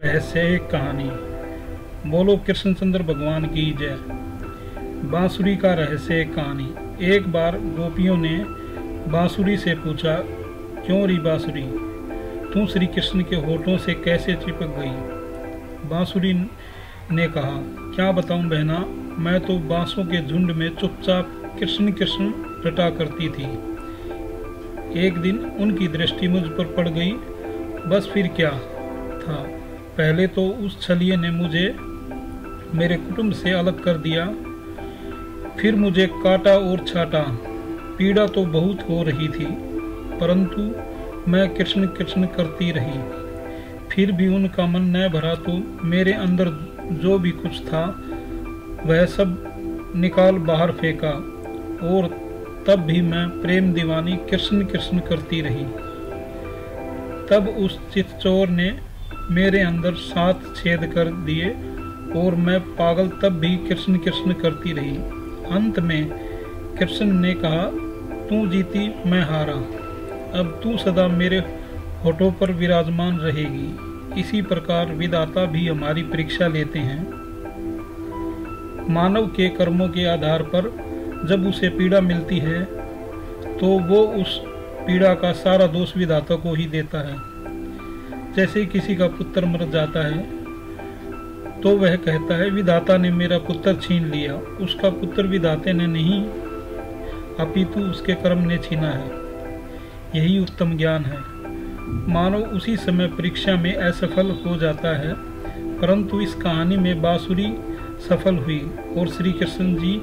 रहस्य एक कहानी। बोलो कृष्णचंद्र भगवान की जय। बांसुरी का रहस्य एक कहानी। एक बार गोपियों ने बांसुरी से पूछा, क्यों री बांसुरी, तू श्री कृष्ण के होठों से कैसे चिपक गई। बांसुरी ने कहा, क्या बताऊं बहना, मैं तो बांसों के झुंड में चुपचाप कृष्ण कृष्ण रटा करती थी। एक दिन उनकी दृष्टि मुझ पर पड़ गई, बस फिर क्या था। पहले तो उस छलिए ने मुझे मेरे कुटुंब से अलग कर दिया, फिर मुझे काटा और छाटा। पीड़ा तो बहुत हो रही थी, परंतु मैं कृष्ण कृष्ण करती रही। फिर भी उनका मन न भरा तो मेरे अंदर जो भी कुछ था वह सब निकाल बाहर फेंका, और तब भी मैं प्रेम दीवानी कृष्ण कृष्ण करती रही। तब उस चितचोर ने मेरे अंदर 7 छेद कर दिए और मैं पागल तब भी कृष्ण कृष्ण करती रही। अंत में कृष्ण ने कहा, तू जीती मैं हारा, अब तू सदा मेरे होठों पर विराजमान रहेगी। इसी प्रकार विधाता भी हमारी परीक्षा लेते हैं। मानव के कर्मों के आधार पर जब उसे पीड़ा मिलती है तो वो उस पीड़ा का सारा दोष विधाता को ही देता है। जैसे किसी का पुत्र मर जाता है तो वह कहता है, विधाता ने मेरा पुत्र छीन लिया। उसका पुत्र विधाते ने नहीं, अपितु उसके कर्म ने छीना है। यही उत्तम ज्ञान है। मानव उसी समय परीक्षा में असफल हो जाता है, परंतु इस कहानी में बांसुरी सफल हुई और श्री कृष्ण जी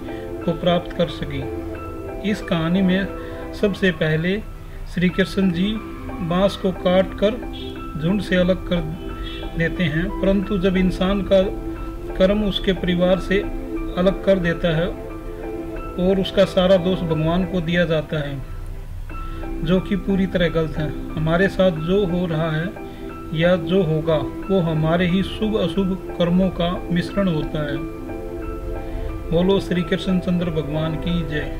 को प्राप्त कर सकी। इस कहानी में सबसे पहले श्री कृष्ण जी बांस को काट कर झुंड से अलग कर देते हैं, परंतु जब इंसान का कर्म उसके परिवार से अलग कर देता है और उसका सारा दोष भगवान को दिया जाता है, जो कि पूरी तरह गलत है। हमारे साथ जो हो रहा है या जो होगा वो हमारे ही शुभ अशुभ कर्मों का मिश्रण होता है। बोलो श्री कृष्ण चंद्र भगवान की जय।